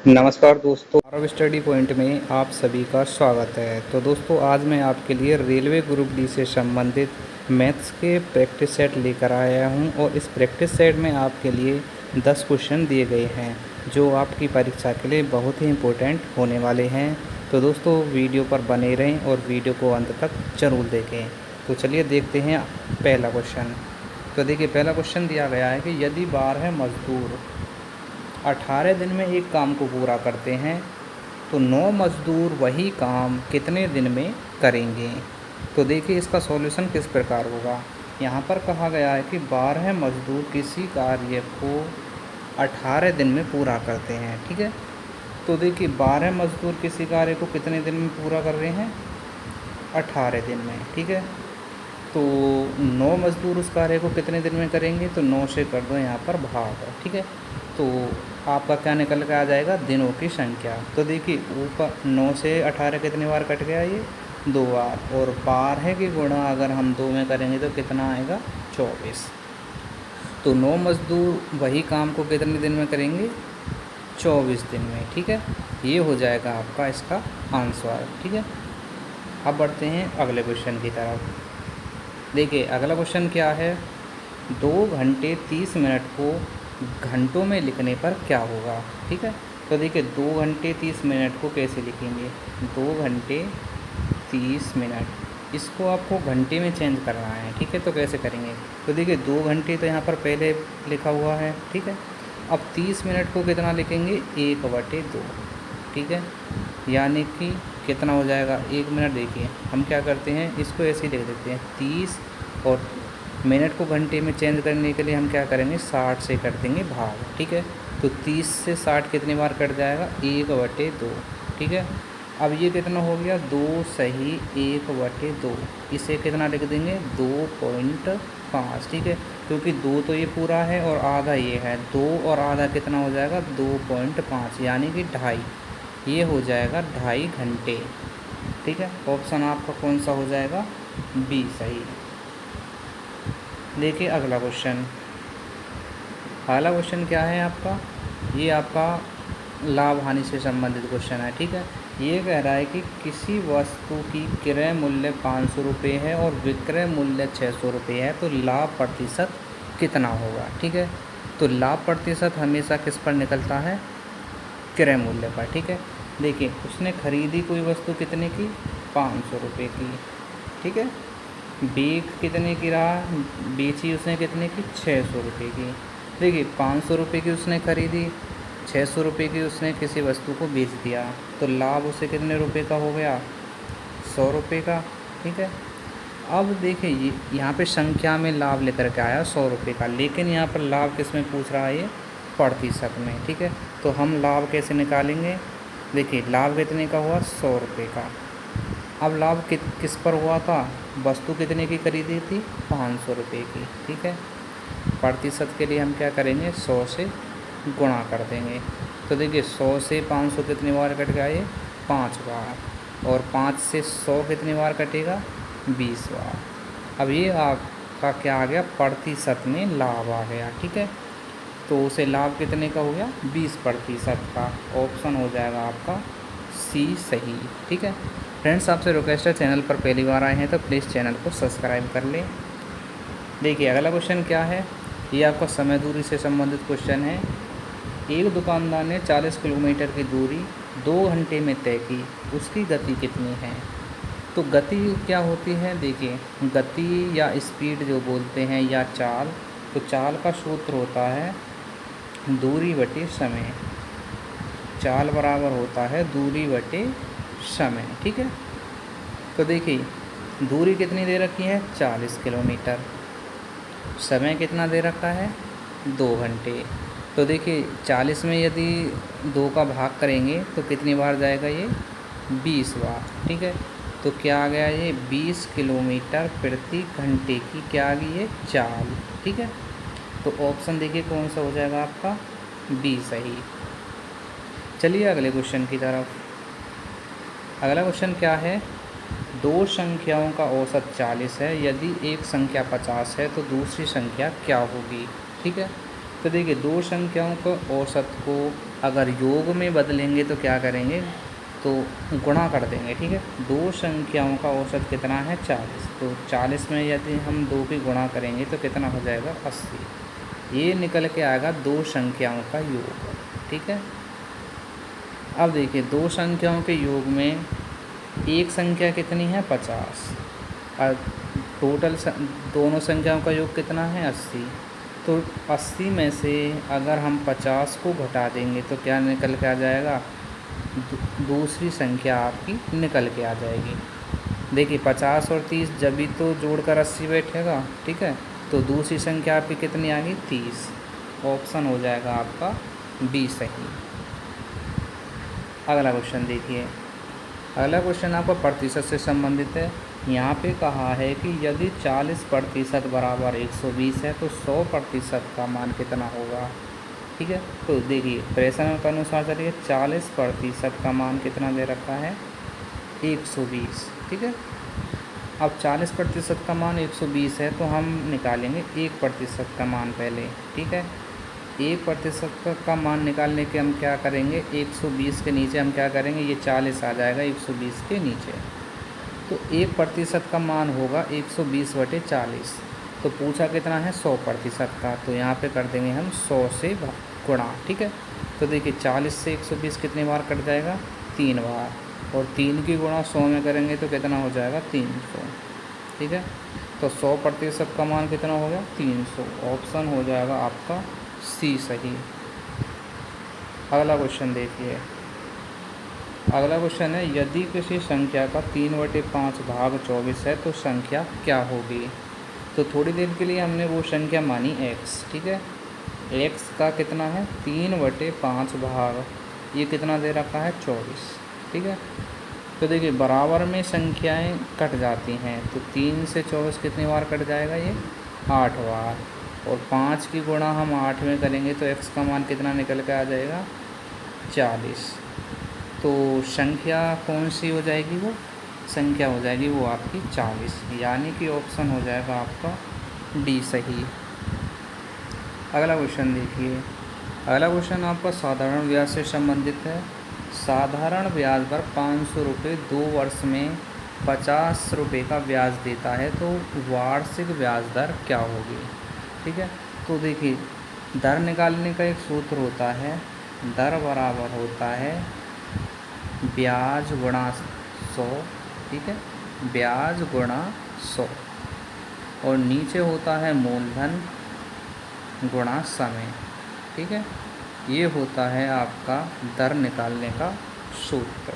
नमस्कार दोस्तों, Aarav study point में आप सभी का स्वागत है। तो दोस्तों, आज मैं आपके लिए रेलवे ग्रुप डी से संबंधित मैथ्स के प्रैक्टिस सेट लेकर आया हूं और इस प्रैक्टिस सेट में आपके लिए 10 क्वेश्चन दिए गए हैं जो आपकी परीक्षा के लिए बहुत ही इम्पोर्टेंट होने वाले हैं। तो दोस्तों, वीडियो पर बने रहें और वीडियो को अंत तक ज़रूर देखें। तो चलिए देखते हैं पहला क्वेश्चन। तो देखिए, पहला क्वेश्चन दिया गया है कि यदि 12 मजदूर 18 दिन में एक काम को पूरा करते हैं तो 9 मज़दूर वही काम कितने दिन में करेंगे। तो देखिए, इसका सॉल्यूशन किस प्रकार होगा। यहाँ पर कहा गया है कि 12 मज़दूर किसी कार्य को 18 दिन में पूरा करते हैं। ठीक है, तो देखिए 12 मज़दूर किसी कार्य को कितने दिन में पूरा कर रहे हैं, 18 दिन में। ठीक है, तो 9 मज़दूर उस कार्य को कितने दिन में करेंगे, तो 9 से कर दो यहाँ पर भाग। ठीक है, तो आपका क्या निकल के आ जाएगा, दिनों की संख्या। तो देखिए, ऊपर 9 से 18 कितनी बार कट गया, ये 2 बार, और 12 की गुणा अगर हम 2 में करेंगे तो कितना आएगा, 24। तो 9 मज़दूर वही काम को कितने दिन में करेंगे, 24 दिन में। ठीक है, ये हो जाएगा आपका इसका आंसर। ठीक है, अब बढ़ते हैं अगले क्वेश्चन की तरफ। देखिए, अगला क्वेश्चन क्या है, 2 घंटे 30 मिनट को घंटों में लिखने पर क्या होगा। ठीक है, तो देखिए 2 घंटे 30 मिनट को कैसे लिखेंगे, 2 घंटे 30 मिनट, इसको आपको घंटे में चेंज करना है। ठीक है, तो कैसे करेंगे, तो देखिए 2 घंटे तो यहाँ पर पहले लिखा हुआ है। ठीक है, अब 30 मिनट को कितना लिखेंगे, 1/2। ठीक है, यानी कि कितना हो जाएगा, 1 मिनट। देखिए हम क्या करते हैं, इसको ऐसे ही लिख देते हैं 30, और मिनट को घंटे में चेंज करने के लिए हम क्या करेंगे, 60 से कर देंगे भाग। ठीक है, तो 30 से 60 कितनी बार कट जाएगा, 1/2। ठीक है, अब ये कितना हो गया, 2 सही 1/2, इसे कितना लिख देंगे, 2.5। ठीक है, क्योंकि 2 तो ये पूरा है और आधा ये है, 2 और आधा कितना हो जाएगा, 2.5, यानी कि 2.5। ये हो जाएगा 2.5 घंटे। ठीक है, ऑप्शन आपका कौन सा हो जाएगा, बी सही। देखिए अगला क्वेश्चन, अगला क्वेश्चन क्या है आपका, ये आपका लाभ हानि से संबंधित क्वेश्चन है। ठीक है, ये कह रहा है कि किसी वस्तु की क्रय मूल्य 500 रुपये है और विक्रय मूल्य 600 रुपये है, तो लाभ प्रतिशत कितना होगा। ठीक है, तो लाभ प्रतिशत हमेशा किस पर निकलता है, क्रय मूल्य पर। ठीक है, देखिए उसने खरीदी कोई वस्तु कितने की, 500 रुपये की। ठीक है, बेच कितने की रहा, बेची उसने कितने की, 600 रुपये की। देखिए 500 रुपये की उसने खरीदी, 600 रुपये की उसने किसी वस्तु को बेच दिया, तो लाभ उसे कितने रुपए का हो गया, 100 रुपये का। ठीक है, अब देखिए ये यहाँ पे संख्या में लाभ लेकर के आया 100 रुपये का, लेकिन यहाँ पर लाभ किस में पूछ रहा है, ये प्रतिशत में। ठीक है, तो हम लाभ कैसे निकालेंगे, देखिए लाभ कितने का हुआ, 100 रुपये का। अब लाभ किस पर हुआ था, वस्तु कितने की खरीदी थी, 500 रुपये की। ठीक है, प्रतिशत के लिए हम क्या करेंगे, 100 से गुणा कर देंगे। तो देखिए 100 से 500 कितनी बार कट गया, ये 5 बार, और 5 से 100 कितनी बार कटेगा, 20 बार। अब ये आपका क्या आ गया, प्रतिशत में लाभ आ गया। ठीक है, तो उसे लाभ कितने का हो गया, 20% का। ऑप्शन हो जाएगा आपका सी सही। ठीक है फ्रेंड्स, आपसे रिक्वेस्ट है, चैनल पर पहली बार आए हैं तो प्लीज़ चैनल को सब्सक्राइब कर लें। देखिए अगला क्वेश्चन क्या है, ये आपका समय दूरी से संबंधित क्वेश्चन है। एक दुकानदार ने 40 किलोमीटर की दूरी 2 घंटे में तय की, उसकी गति कितनी है। तो गति क्या होती है, देखिए गति या स्पीड जो बोलते हैं, या चाल, तो चाल का सूत्र होता है दूरी बटे समय। चाल बराबर होता है दूरी बटे समय। ठीक है, तो देखिए दूरी कितनी दे रखी है, 40 किलोमीटर, समय कितना दे रखा है, 2 घंटे। तो देखिए 40 में यदि 2 का भाग करेंगे तो कितनी बार जाएगा, ये 20 बार। ठीक है, तो क्या आ गया, ये 20 किलोमीटर प्रति घंटे की क्या आ गई, ये चाल। ठीक है, तो ऑप्शन देखिए कौन सा हो जाएगा आपका, बी सही। चलिए अगले क्वेश्चन की तरफ। अगला क्वेश्चन क्या है, 2 संख्याओं का औसत 40 है, यदि एक संख्या 50 है तो दूसरी संख्या क्या होगी। ठीक है, तो देखिए दो संख्याओं का औसत को अगर योग में बदलेंगे तो क्या करेंगे, तो गुणा कर देंगे, ठीक है। दो संख्याओं का औसत कितना है 40, तो 40 में यदि हम 2 की गुणा करेंगे तो कितना हो जाएगा 80। ये निकल के आएगा दो संख्याओं का योग, ठीक है। अब देखिए दो संख्याओं के योग में एक संख्या कितनी है 50 और टोटल दोनों संख्याओं का योग कितना है 80। तो 80 में से अगर हम 50 को घटा देंगे तो क्या निकल के आ जाएगा, दूसरी संख्या आपकी निकल के आ जाएगी। देखिए 50 और 30 जब भी तो जोड़कर 80 बैठेगा, ठीक है। तो दूसरी संख्या आपकी कितनी आ गई 30। ऑप्शन हो जाएगा आपका बी सही। अगला क्वेश्चन देखिए, अगला क्वेश्चन आपका प्रतिशत से संबंधित है। यहाँ पे कहा है कि यदि 40% बराबर 120 है तो 100% का मान कितना होगा, ठीक है। तो देखिए प्रश्न के अनुसार चलिए 40% का मान कितना दे रखा है 120, ठीक है। अब 40% का मान 120 है तो हम निकालेंगे 1% का मान पहले, ठीक है। 1% का मान निकालने के हम क्या करेंगे, 120 के नीचे हम क्या करेंगे, ये 40 आ जाएगा 120 के नीचे। तो 1% का मान होगा 120/40। तो पूछा कितना है 100% का, तो यहाँ पे कर देंगे हम 100 से गुणा, ठीक है। तो देखिए 40 से 120 कितनी बार कट जाएगा 3 बार, और 3 की गुणा 100 में करेंगे तो कितना हो जाएगा 300, ठीक है। तो 100% का मान कितना हो गया 300। ऑप्शन हो जाएगा आपका सी सही। अगला क्वेश्चन देखिए, अगला क्वेश्चन है यदि किसी संख्या का 3/5 भाग 24 है तो संख्या क्या होगी। तो थोड़ी देर के लिए हमने वो संख्या मानी x, ठीक है। x का कितना है 3/5 भाग, ये कितना दे रखा है 24, ठीक है। तो देखिए बराबर में संख्याएं कट जाती हैं, तो 3 से 24 कितनी बार कट जाएगा ये 8 बार, और 5 की गुणा हम 8 में करेंगे तो x का मान कितना निकल के आ जाएगा 40। तो संख्या कौन सी हो जाएगी, वो संख्या हो जाएगी वो आपकी 40, यानी कि ऑप्शन हो जाएगा आपका डी सही। अगला क्वेश्चन देखिए, अगला क्वेश्चन आपका साधारण ब्याज से संबंधित है। साधारण ब्याज पर 500 रुपये 2 वर्ष में 50 रुपये का ब्याज देता है तो वार्षिक ब्याज दर क्या होगी, ठीक है। तो देखिए दर निकालने का एक सूत्र होता है, दर बराबर होता है ब्याज गुणा 100, ठीक है, ब्याज गुणा 100, और नीचे होता है मूलधन गुणा समय, ठीक है। ये होता है आपका दर निकालने का सूत्र।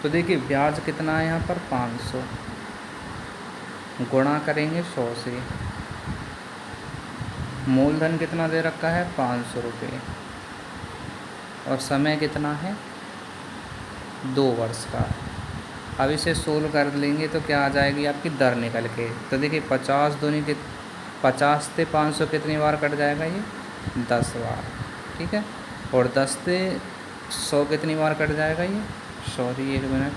तो देखिए ब्याज कितना है यहाँ पर 500, गुणा करेंगे 100 से, मूलधन कितना दे रखा है 500 रुपये, और समय कितना है 2 वर्ष का। अब इसे सोल्व कर लेंगे तो क्या आ जाएगी आपकी दर निकल के। तो देखिए 50 दूनी के 50 से 500 कितनी बार कट जाएगा ये 10 बार, ठीक है। और 10 से 100 कितनी बार कट जाएगा ये, सॉरी एक मिनट,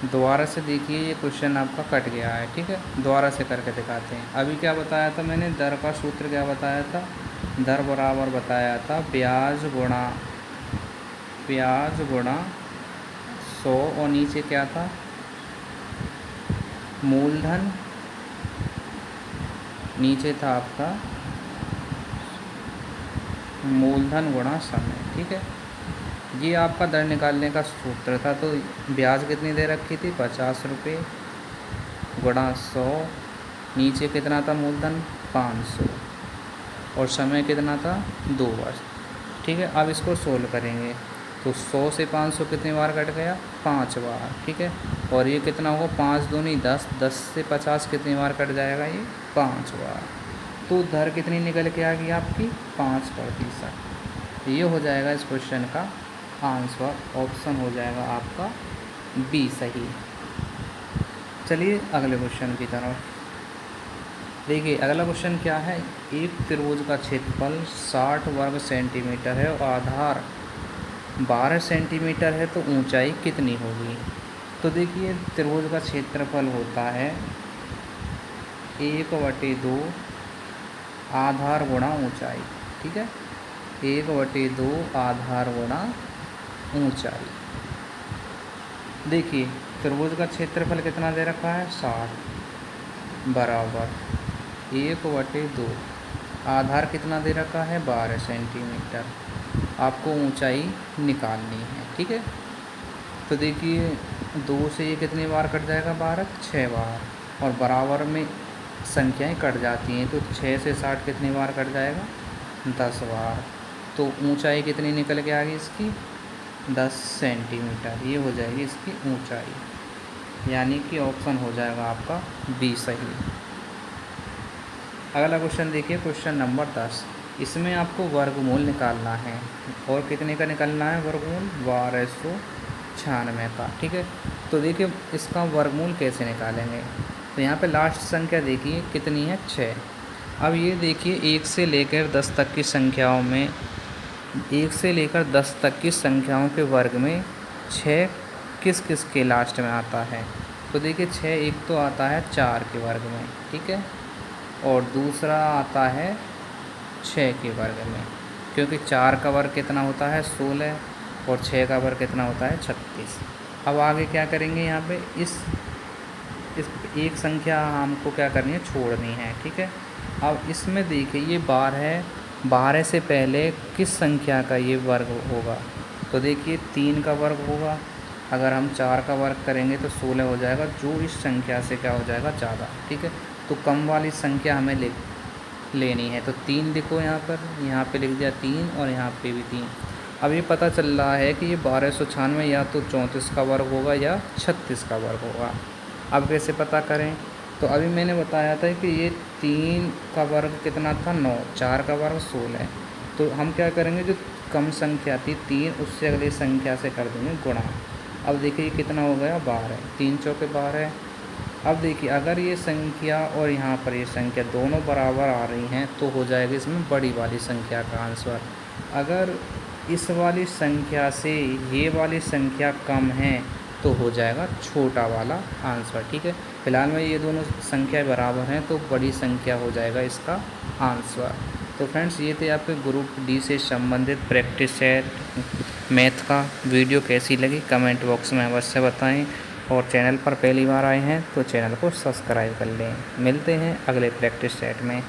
दोबारा से देखिए ये क्वेश्चन आपका कट गया है, ठीक है। दोबारा से करके दिखाते हैं। अभी क्या बताया था मैंने, दर का सूत्र क्या बताया था, दर बराबर बताया था ब्याज गुणा 100, और नीचे क्या था मूलधन, नीचे था आपका मूलधन गुणा समय, ठीक है। ये आपका दर निकालने का सूत्र था। तो ब्याज कितनी दे रखी थी 50 रुपये गुणा 100, नीचे कितना था मूलधन 500, और समय कितना था 2 वर्ष, ठीक है। अब इसको सोल्व करेंगे तो 100 से 500 कितनी बार कट गया 5 बार, ठीक है। और ये कितना होगा 5 दूनी 10, 10 से 50 कितनी बार कट जाएगा ये 5 बार। तो दर कितनी निकल के आ गई आपकी 5%। ये हो जाएगा इस क्वेश्चन का आंसर, ऑप्शन हो जाएगा आपका बी सही। चलिए अगले क्वेश्चन की तरफ देखिए, अगला क्वेश्चन क्या है, एक त्रिभुज का क्षेत्रफल 60 वर्ग सेंटीमीटर है और आधार 12 सेंटीमीटर है तो ऊंचाई कितनी होगी। तो देखिए त्रिभुज का क्षेत्रफल होता है 1/2 आधार गुणा ऊंचाई, ठीक है, 1/2 आधार गुणा ऊंचाई। देखिए त्रिभुज का क्षेत्रफल कितना दे रखा है 60 बराबर 1/2 आधार कितना दे रखा है 12 सेंटीमीटर। आपको ऊंचाई निकालनी है, ठीक है। तो देखिए 2 से ये कितनी बार कट जाएगा 12, 6 बार, और बराबर में संख्याएं कट जाती हैं, तो 6 से 60 कितनी बार कट जाएगा 10 बार। तो ऊंचाई कितनी निकल के आ गई इसकी 10 सेंटीमीटर, ये हो जाएगी इसकी ऊंचाई, यानी कि ऑप्शन हो जाएगा आपका बी सही। अगला क्वेश्चन देखिए, क्वेश्चन नंबर 10। इसमें आपको वर्गमूल निकालना है, और कितने का निकालना है वर्गमूल 1296 का, ठीक है। तो देखिए इसका वर्गमूल कैसे निकालेंगे, तो यहाँ पे लास्ट संख्या देखिए कितनी है 6। अब ये देखिए 1 से लेकर 10 तक की संख्याओं में, 1 से लेकर 10 तक की संख्याओं के वर्ग में 6 किस किस के लास्ट में आता है। तो देखिए 6 एक तो आता है 4 के वर्ग में, ठीक है, और दूसरा आता है 6 के वर्ग में, क्योंकि 4 का वर्ग कितना होता है 16, और 6 का वर्ग कितना होता है 36। अब आगे क्या करेंगे, यहाँ पे इस एक संख्या हमको क्या करनी है छोड़नी है, ठीक है। अब इसमें देखिए ये 12 है, 12 से पहले किस संख्या का ये वर्ग होगा, तो देखिए 3 का वर्ग होगा। अगर हम 4 का वर्ग करेंगे तो 16 हो जाएगा, जो इस संख्या से क्या हो जाएगा ज़्यादा, ठीक है। तो कम वाली संख्या हमें लेनी है, तो 3 लिखो यहाँ पे लिख दिया 3, और यहाँ पे भी 3। अब ये पता चल रहा है कि ये 1296 या तो 34 का वर्ग होगा या 36 का वर्ग होगा। अब कैसे पता करें, तो अभी मैंने बताया था कि ये 3 का वर्ग कितना था 9, 4 का वर्ग 16, तो हम क्या करेंगे जो कम संख्या थी 3 उससे अगली संख्या से कर देंगे गुणा। अब देखिए ये कितना हो गया 12, 3 चौके 12। अब देखिए अगर ये संख्या और यहाँ पर ये संख्या दोनों बराबर आ रही हैं तो हो जाएगा इसमें बड़ी वाली संख्या का आंसर। अगर इस वाली संख्या से ये वाली संख्या कम है तो हो जाएगा छोटा वाला आंसर, ठीक है। फिलहाल में ये दोनों संख्या बराबर हैं तो बड़ी संख्या हो जाएगा इसका आंसर। तो फ्रेंड्स ये थे आपके ग्रुप डी से संबंधित प्रैक्टिस सेट मैथ का। वीडियो कैसी लगी कमेंट बॉक्स में अवश्य बताएं, और चैनल पर पहली बार आए हैं तो चैनल को सब्सक्राइब कर लें। मिलते हैं अगले प्रैक्टिस सेट में।